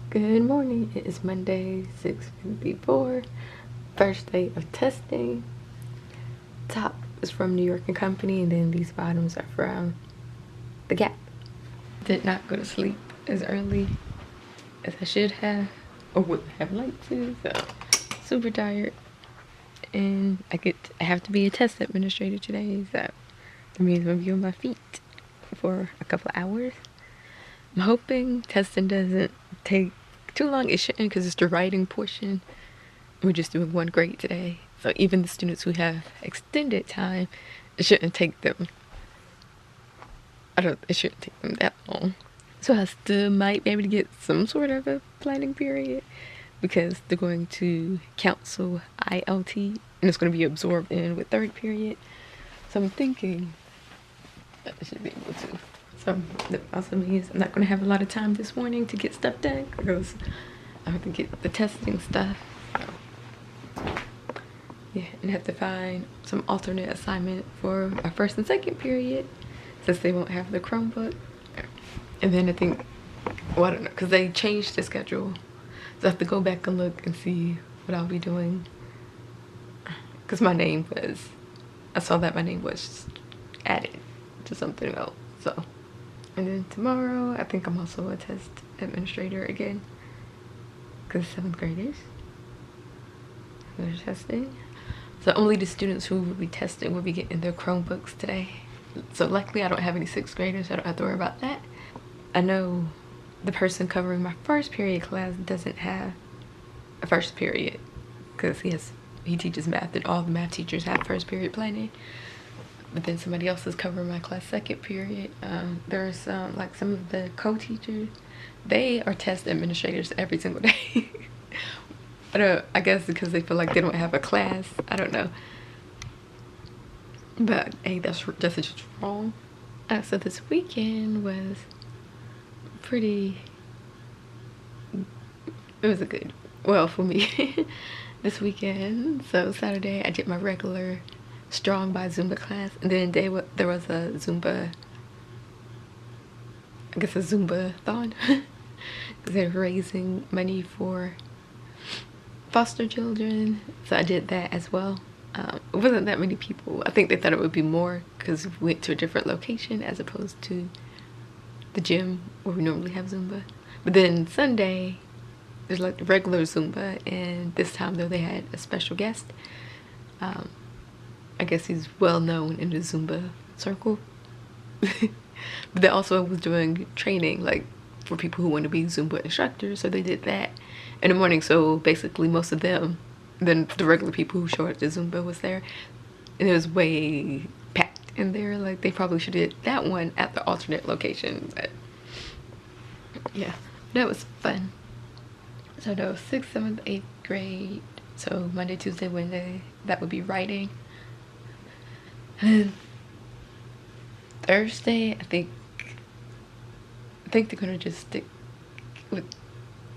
Good morning. It is Monday, 6:54. First day of testing. Top is from New York and Company, and then these bottoms are from The Gap. Did not go to sleep as early as I should have, or would have liked to, so super tired. And I have to be a test administrator today, so that means I'm gonna be on my feet for a couple of hours. I'm hoping testing doesn't take too long. It shouldn't, because it's the writing portion. We're just doing one grade today, so even the students who have extended time, it shouldn't take them it shouldn't take them that long. So I still might be able to get some sort of a planning period, because they're going to counsel ILT and it's going to be absorbed in with third period. So I'm thinking that I should be able to. So that also means I'm not going to have a lot of time this morning to get stuff done, because I have to get the testing stuff. So, yeah, and have to find some alternate assignment for our first and second period, since they won't have the Chromebook. And then I think, well, I don't know, because they changed the schedule. So I have to go back and look and see what I'll be doing. Because I saw that my name was added to something else. So, and then tomorrow, I think I'm also a test administrator again, because 7th graders are testing. So only the students who will be testing will be getting their Chromebooks today. So luckily I don't have any 6th graders, so I don't have to worry about that. I know the person covering my first period class doesn't have a first period, because he teaches math, and all the math teachers have first period planning. But then somebody else is covering my class second period. There's some of the co-teachers, they are test administrators every single day. I guess because they feel like they don't have a class. I don't know. But hey, that's just wrong. So this weekend was it was for me. This weekend, so Saturday I did my regular Strong by Zumba class, and then there was a Zumba, I guess a Zumba-thon, because they're raising money for foster children, so I did that as well. It wasn't that many people. I think they thought it would be more, because we went to a different location as opposed to the gym where we normally have Zumba. But then Sunday there's like regular Zumba, and this time though they had a special guest. I guess he's well known in the Zumba circle. But they also was doing training like for people who want to be Zumba instructors, so they did that in the morning. So basically most of them, then the regular people who showed up to Zumba was there, and it was way packed in there. Like they probably should have did that one at the alternate location, but yeah, that was fun. So that was 6th, 7th, 8th grade. So Monday, Tuesday, Wednesday, that would be writing. And Thursday, I think they're gonna just stick with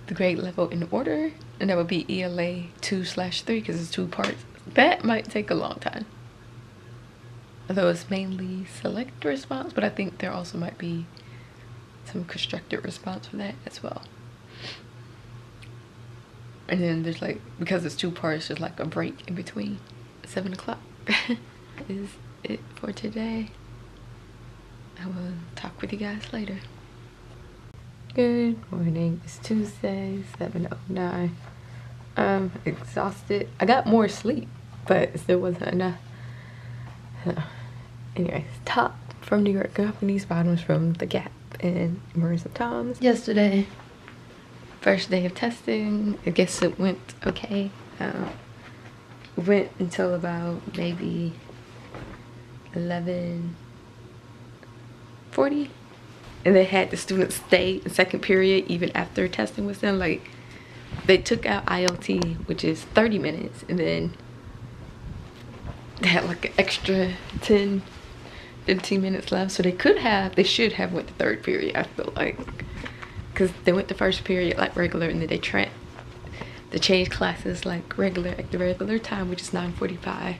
the grade level in order, and that would be ELA 2/3, because it's 2 parts. That might take a long time, although it's mainly select response, but I think there also might be some constructed response for that as well. And then there's because it's 2 parts, there's like a break in between. 7 o'clock is it for today. I will talk with you guys later. Good morning. It's Tuesday, 7:09. I'm exhausted. I got more sleep, but it still wasn't enough. Anyways, top from New York Companies, bottoms from The Gap and Marissa Tom's. Yesterday, first day of testing. I guess it went okay. Went until about maybe 11:40, and they had the students stay in second period even after testing was done. Like they took out ILT, which is 30 minutes, and then they had like an extra 10-15 minutes left, so they should have went to third period, I feel like, because they went to first period like regular, and then they changed classes like regular at the regular time, which is 9:45.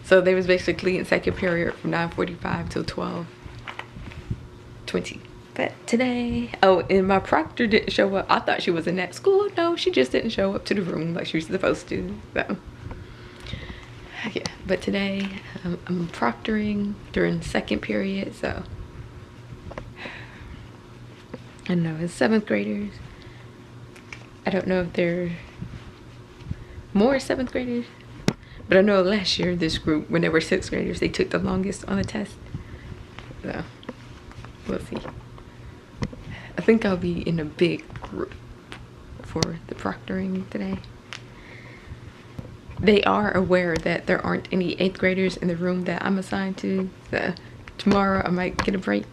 So they was basically in second period from 9:45 till 12:20. But today, oh, and my proctor didn't show up. I thought she was in that school. No, she just didn't show up to the room like she was supposed to. So, yeah. But today, I'm proctoring during second period. So, I don't know, it's 7th graders. I don't know if they're more 7th graders. But I know last year, this group, when they were 6th graders, they took the longest on the test. So, we'll see. I think I'll be in a big group for the proctoring today. They are aware that there aren't any 8th graders in the room that I'm assigned to. So tomorrow I might get a break,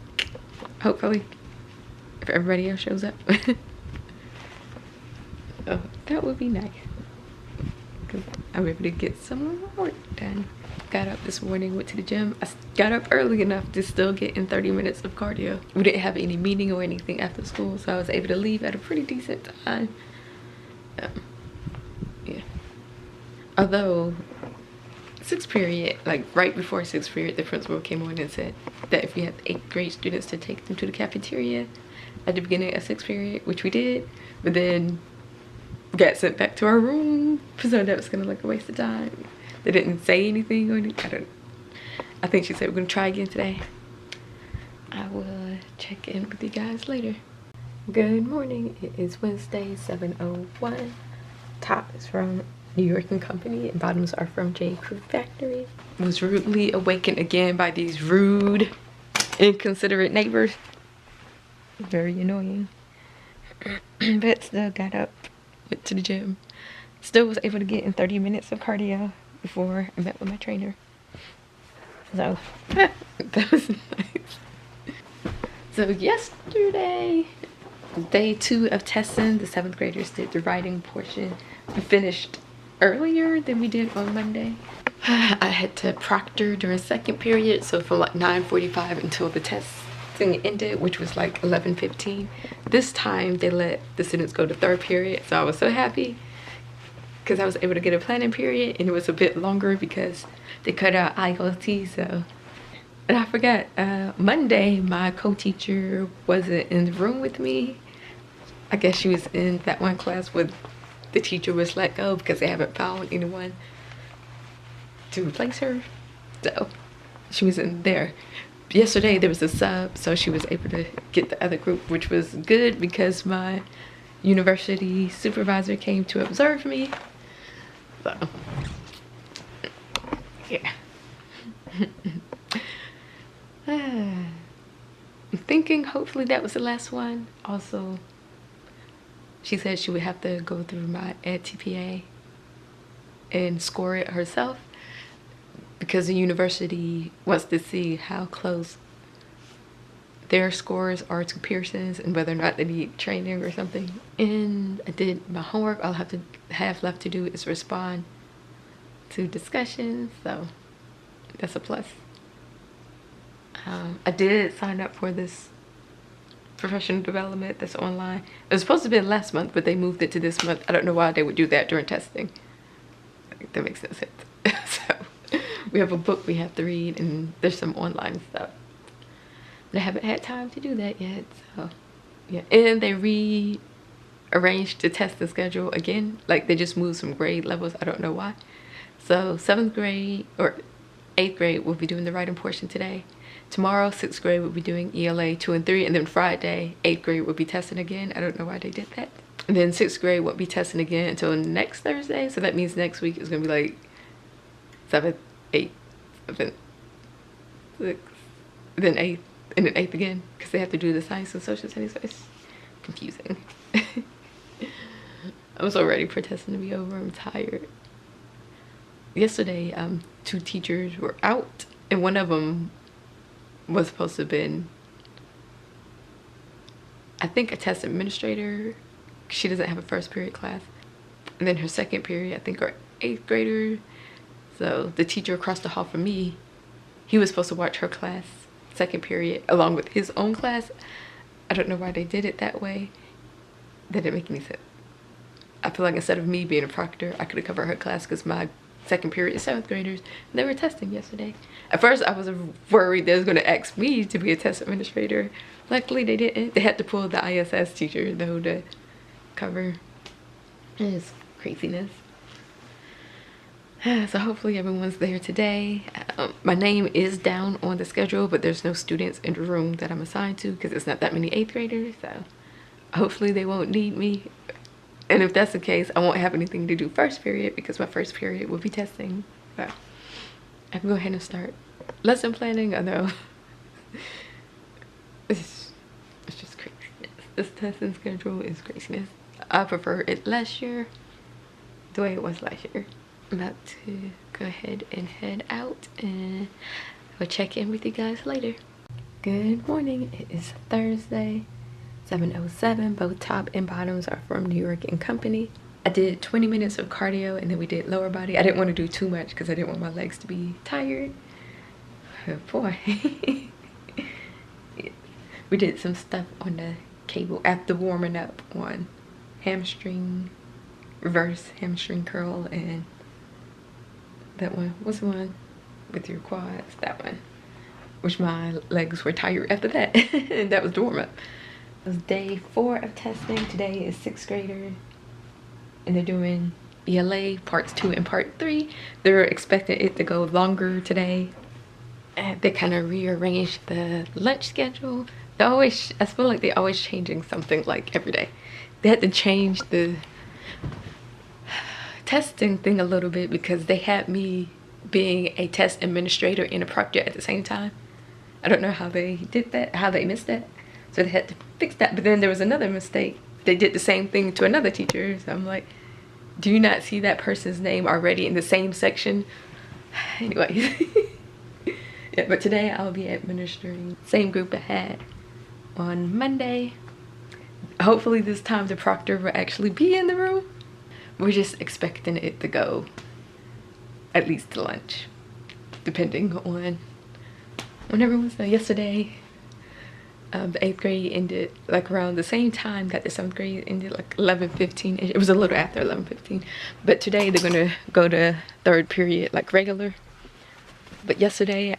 hopefully, if everybody else shows up. So that would be nice. I'm able to get some more work done. Got up this morning, went to the gym. I got up early enough to still get in 30 minutes of cardio. We didn't have any meeting or anything after school, so I was able to leave at a pretty decent time. Yeah. Although, 6th period, like right before 6th period, the principal came on and said that if we had 8th grade students to take them to the cafeteria at the beginning of 6th period, which we did, but then got sent back to our room, so that was gonna look a waste of time. They didn't say anything or anything. I think she said we're gonna try again today. I will check in with you guys later. Good morning. It is Wednesday, 7:01. Top is from New York and Company and bottoms are from J. Crew Factory. Was rudely awakened again by these rude, inconsiderate neighbors. Very annoying. But still got up, went to the gym. Still was able to get in 30 minutes of cardio before I met with my trainer. So that was nice. So yesterday, day 2 of testing, the 7th graders did the writing portion. We finished earlier than we did on Monday. I had to proctor during 2nd period, so from like 9:45 until the testing ended, which was like 11:15. This time they let the students go to 3rd period, so I was so happy because I was able to get a planning period, and it was a bit longer because they cut out ILT. So, and I forgot, Monday my co-teacher wasn't in the room with me. I guess she was in that one class where the teacher was let go because they haven't found anyone to replace her. So she was in there. Yesterday there was a sub, so she was able to get the other group, which was good because my university supervisor came to observe me. So yeah. I'm thinking hopefully that was the last one. Also, she said she would have to go through my EdTPA and score it herself because the university wants to see how close their scores are to Pearson's and whether or not they need training or something. And I did my homework. All I have left to do is respond to discussions, so that's a plus. I did sign up for this professional development that's online. It was supposed to be last month, but they moved it to this month. I don't know why they would do that during testing. Like, that makes no sense. So we have a book we have to read, and there's some online stuff. But I haven't had time to do that yet. So yeah, and they rearranged the testing schedule again. Like they just moved some grade levels. I don't know why. So 7th grade or 8th grade will be doing the writing portion today. Tomorrow, 6th grade will be doing ELA 2 and 3, and then Friday, 8th grade will be testing again. I don't know why they did that. And then 6th grade won't be testing again until next Thursday. So that means next week is gonna be like 7th, 8th, 7th, 6th, then 8th, and then 8th again, because they have to do the science and social studies. So it's confusing. I'm so ready for testing to be over. I'm tired. Yesterday, 2 teachers were out, and one of them was supposed to have been, I think, a test administrator. She doesn't have a 1st period class. And then her 2nd period, I think, are 8th grader. So the teacher across the hall from me, he was supposed to watch her class 2nd period along with his own class. I don't know why they did it that way. That didn't make any sense. I feel like instead of me being a proctor, I could have covered her class because my second period 7th graders. They were testing yesterday. At first I was worried they was going to ask me to be a test administrator. Luckily they didn't. They had to pull the ISS teacher though to cover. It is craziness. So hopefully everyone's there today. My name is down on the schedule, but there's no students in the room that I'm assigned to because it's not that many 8th graders. So hopefully they won't need me. And if that's the case, I won't have anything to do first period because my first period will be testing. So I can go ahead and start lesson planning, although it's just craziness. This testing schedule is craziness. I prefer it last year, the way it was last year. I'm about to go ahead and head out and I'll check in with you guys later. Good morning. It is Thursday, 7:07. Both top and bottoms are from New York & Company. I did 20 minutes of cardio and then we did lower body. I didn't want to do too much because I didn't want my legs to be tired. Oh boy. We did some stuff on the cable after warming up on hamstring, reverse hamstring curl, and that one. What's the one with your quads? That one. Which my legs were tired after that. And that was the warm up. It was day 4 of testing. Today is 6th grader. And they're doing ELA parts 2 and part 3. They're expecting it to go longer today. And they kind of rearranged the lunch schedule. They always, I feel like they're always changing something like every day. They had to change the testing thing a little bit because they had me being a test administrator and a proctor at the same time. I don't know how they did that, how they missed that. So they had to fix that. But then there was another mistake. They did the same thing to another teacher. So I'm like, do you not see that person's name already in the same section? Anyway. Yeah, but today I'll be administering same group I had on Monday. Hopefully this time the proctor will actually be in the room. We're just expecting it to go at least to lunch, depending on when everyone's there. Yesterday, the 8th grade ended like around the same time that the 7th grade ended, like 11:15. It was a little after 11:15. But today they're gonna go to 3rd period like regular. But yesterday,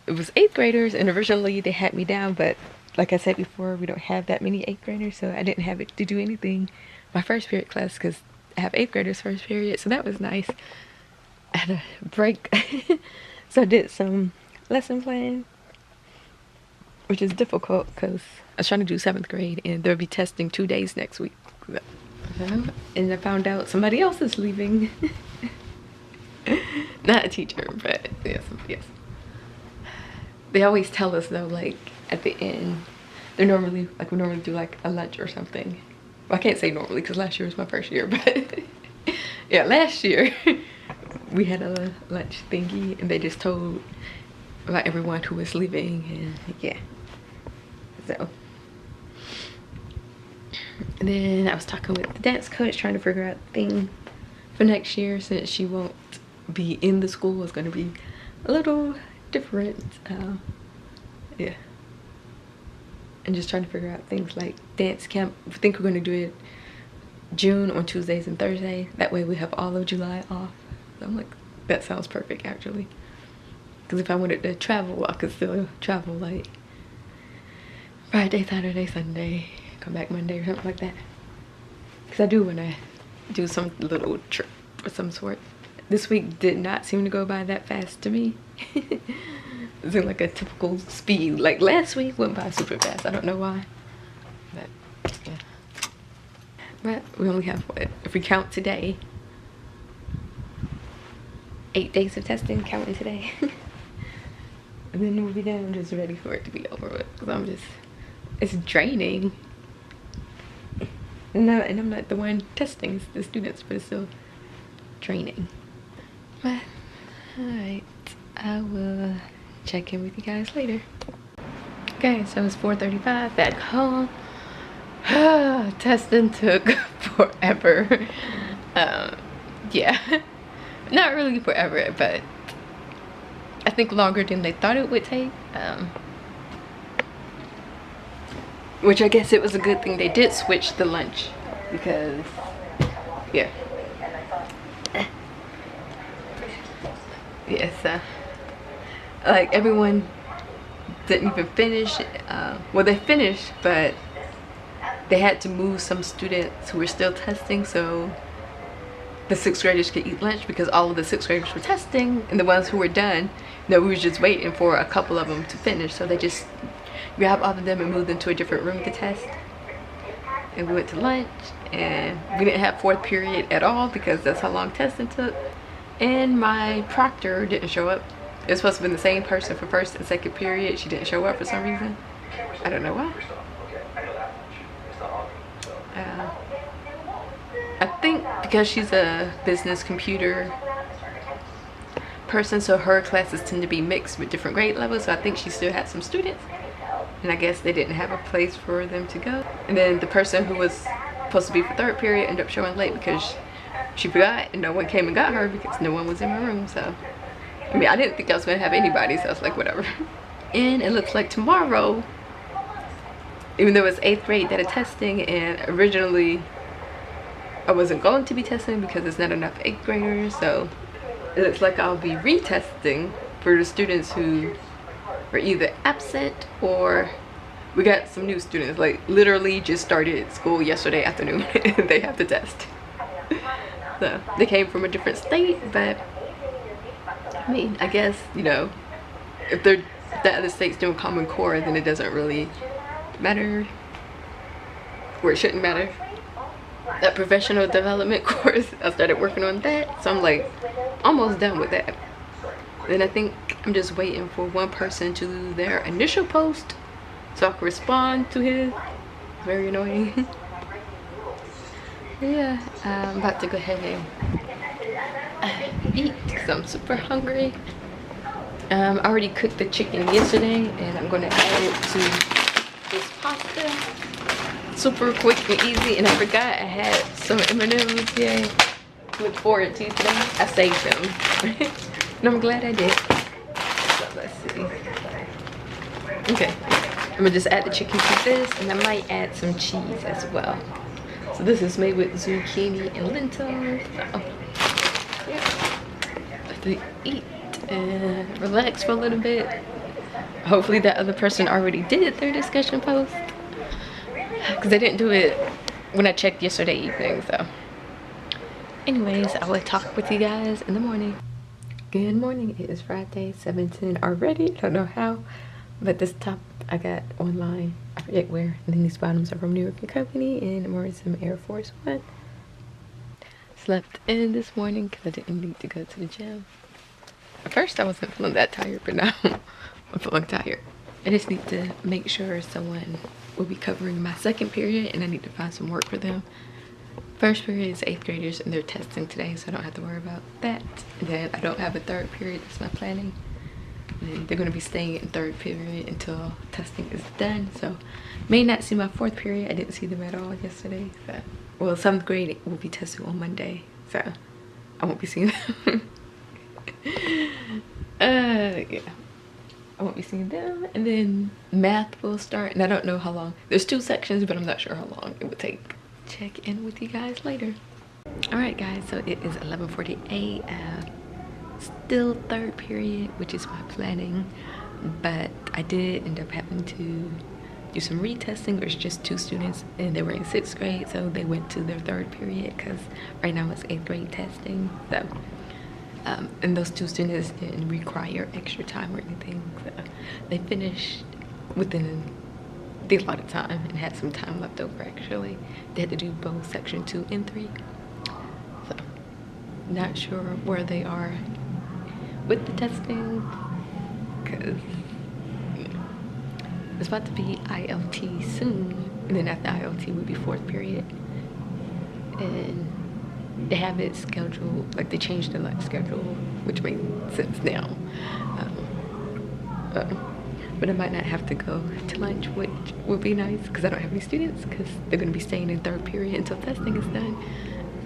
it was 8th graders, and originally they had me down, but like I said before, we don't have that many 8th graders, so I didn't have it to do anything my first period class because I have 8th graders first period, so that was nice. I had a break. So I did some lesson plan, which is difficult because I was trying to do 7th grade and they'll be testing 2 days next week. And I found out somebody else is leaving. Not a teacher, but yeah, somebody else. They always tell us though, like at the end, they're normally, like we normally do like a lunch or something. Well, I can't say normally because last year was my first year, but yeah, last year we had a lunch thingy and they just told about everyone who was leaving, and yeah. So and then I was talking with the dance coach trying to figure out the thing for next year since she won't be in the school. It's going to be a little different. Yeah, and just trying to figure out things like dance camp. I think we're going to do it June on Tuesdays and Thursdays. That way we have all of July off. So I'm like, that sounds perfect actually, because if I wanted to travel, I could still travel like Friday, Saturday, Sunday, come back Monday or something like that. Because I do want to do some little trip of some sort. This week did not seem to go by that fast to me. It's in like a typical speed. Like last week went by super fast. I don't know why. But yeah. But we only have what, if we count today, 8 days of testing, counting today. And then we'll be done. I'm just ready for it to be over with. Because I'm just, it's draining. No, and I'm not the one testing, it's the students, but it's still draining. But alright, I will check in with you guys later. Okay, so it's 4:35 back home. Testing took forever. Yeah, not really forever, but I think longer than they thought it would take. Which I guess it was a good thing they did switch the lunch, because yeah. Yeah, so like everyone didn't even finish. Well, they finished, but they had to move some students who were still testing, so the 6th graders could eat lunch, because all of the 6th graders were testing, and the ones who were done, we were just waiting for a couple of them to finish, so they just grabbed all of them and moved them to a different room to test. And we went to lunch, and we didn't have 4th period at all because that's how long testing took. And my proctor didn't show up. It was supposed to have been the same person for 1st and 2nd period. She didn't show up for some reason. I don't know why. I think because she's a business computer person, so her classes tend to be mixed with different grade levels, so I think she still had some students, and I guess they didn't have a place for them to go. And then the person who was supposed to be for 3rd period ended up showing late because she forgot, and no one came and got her because no one was in my room. So I mean, I didn't think I was going to have anybody, so I was like, whatever. And it looks like tomorrow, even though it's 8th grade that are testing, and originally I wasn't going to be testing because there's not enough 8th graders, so it looks like I'll be retesting for the students who were either absent, or we got some new students, like literally just started school yesterday afternoon and they have to test. So they came from a different state, but I mean, I guess, you know, if they're the other states doing Common Core, then it doesn't really matter, or it shouldn't matter. That professional development course, I started working on that, so I'm like almost done with that. Then I think I'm just waiting for one person to do their initial post so I can respond to his. Very annoying. Yeah, I'm about to go ahead and eat because I'm super hungry. I already cooked the chicken yesterday, and I'm gonna add it to this pasta. Super quick and easy, and I forgot I had some M&Ms. Yay! Look forward to today. I saved them, and I'm glad I did. So let's see. Okay, I'm gonna just add the chicken to this, and I might add some cheese as well. So this is made with zucchini and lentils. So, yeah, let's eat and relax for a little bit. Hopefully that other person already did their discussion post, because they didn't do it when I checked yesterday evening. So anyways, I will talk with you guys in the morning. Good morning. It is Friday, 7:10 already. Don't know how, but this top I got online, I forget where, and then these bottoms are from New York & Company, and I'm wearing some Air Force One. Slept in this morning because I didn't need to go to the gym. At first I wasn't feeling that tired, but now I'm feeling tired. I just need to make sure someone will be covering my 2nd period, and I need to find some work for them. 1st period is 8th graders, and they're testing today, so I don't have to worry about that. And then I don't have a 3rd period, that's my planning. And they're going to be staying in 3rd period until testing is done, so may not see my 4th period. I didn't see them at all yesterday. So, well, 7th grade will be testing on Monday, so I won't be seeing them. Yeah, I won't be seeing them. And then math will start, and I don't know how long. There's 2 sections, but I'm not sure how long it would take. Check in with you guys later. All right, guys, so it is 11:48. Still 3rd period, which is my planning, but I did end up having to do some retesting. There's just 2 students, and they were in 6th grade, so they went to their 3rd period because right now it's 8th grade testing. So and those 2 students didn't require extra time or anything, so they finished within a lot of time and had some time left over. Actually, they had to do both section 2 and 3, so not sure where they are with the testing, because it's about to be ILT soon, and then after ILT would be 4th period, and they have it scheduled, like they changed the lunch schedule, which makes sense now. But I might not have to go to lunch, which would be nice because I don't have any students, because they're going to be staying in 3rd period until testing is done.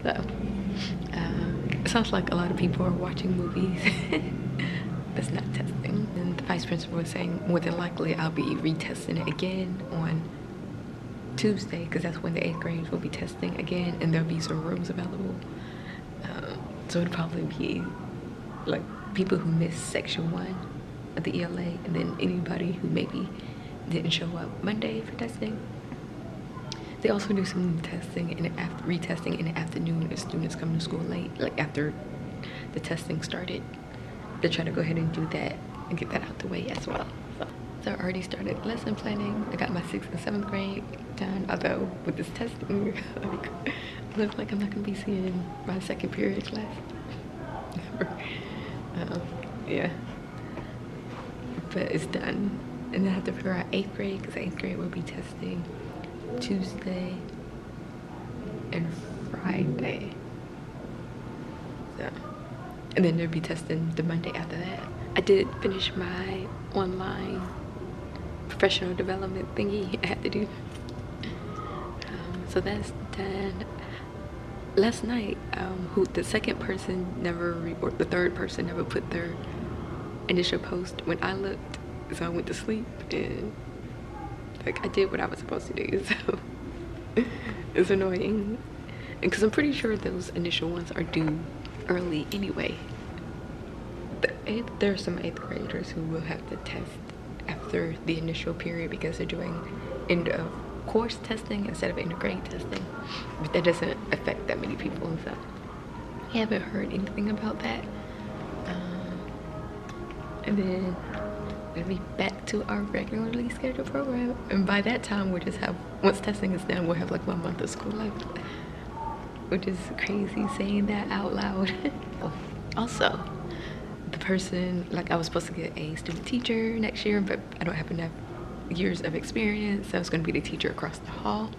So it sounds like a lot of people are watching movies. That's not testing. And the vice principal was saying more than likely I'll be retesting it again on Tuesday, because that's when the 8th graders will be testing again, and there'll be some rooms available. So it'll probably be like people who missed section 1 of the ELA, and then anybody who maybe didn't show up Monday for testing. They also do some testing and retesting in the afternoon if students come to school late, like after the testing started. They try to go ahead and do that and get that out the way as well. So I already started lesson planning. I got my 6th and 7th grade done, although with this testing, like, it looks like I'm not gonna be seeing my 2nd period class. Yeah, but it's done. And then I have to figure out 8th grade, because 8th grade will be testing Tuesday and Friday. So, and then they'll be testing the Monday after that. I did finish my online professional development thingy I had to do. So that's done. Last night, the second person never, or the third person never put their initial post when I looked, so I went to sleep, and like I did what I was supposed to do, so it's annoying. And because I'm pretty sure those initial ones are due early anyway. There are some 8th graders who will have to test after the initial period because they're doing end of course testing instead of end of grade testing, but that doesn't affect that many people, so I haven't heard anything about that. And then we'll be back to our regularly scheduled program, and by that time we'll just have, once testing is done, we'll have like 1 month of school left, which is crazy saying that out loud. Also, the person, like I was supposed to get a student teacher next year, but I don't have enough years of experience, so it's going to be the teacher across the hall,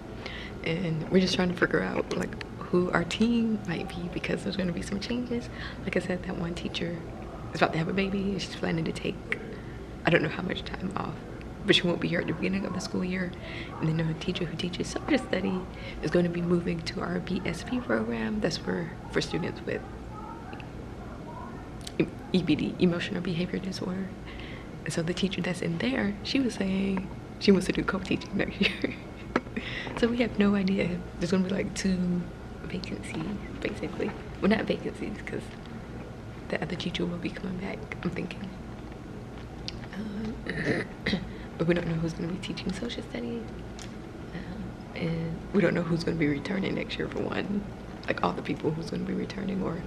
and we're just trying to figure out like who our team might be, because there's going to be some changes. Like I said, that one teacher is about to have a baby, and she's planning to take, I don't know how much time off, but she won't be here at the beginning of the school year. And then the teacher who teaches social study is going to be moving to our BSP program. That's for students with EBD, emotional behavior disorder. And so the teacher that's in there, she was saying she wants to do co-teaching next year. So we have no idea. There's gonna be like 2 vacancies, basically. Well, not vacancies, because the other teacher will be coming back, I'm thinking. But we don't know who's gonna be teaching social studies. And we don't know who's gonna be returning next year, for one. Like all the people who's gonna be returning or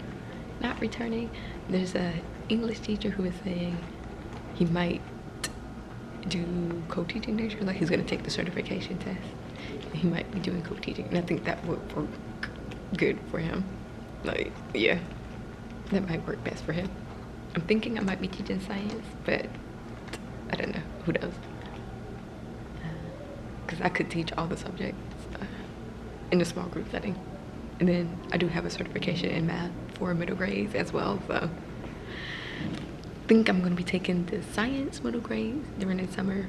not returning. There's a English teacher who is saying he might do co-teaching next year, like he's gonna take the certification test. He might be doing co-teaching, and I think that would work good for him. Like, yeah, that might work best for him. I'm thinking I might be teaching science, but I don't know, who knows? Because I could teach all the subjects in a small group setting. And then I do have a certification in math for middle grades as well, so I think I'm going to be taking the science middle grades during the summer.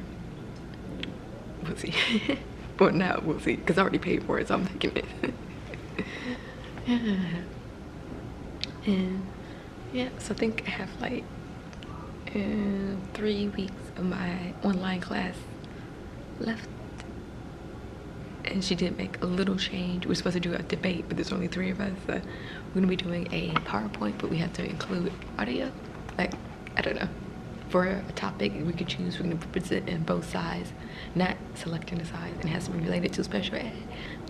We'll see. Well, now we'll see, because I already paid for it, so I'm taking it. And yeah, so I think I have like 3 weeks of my online class left. And she did make a little change. We're supposed to do a debate, but there's only 3 of us, so we're gonna be doing a PowerPoint, but we have to include audio. Like, I don't know, for a topic we could choose. We're gonna present in both sides, not selecting the sides, and it has to be related to special ed.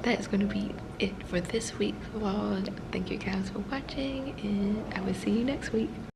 That is gonna be it for this week's vlog. Thank you guys for watching, and I will see you next week.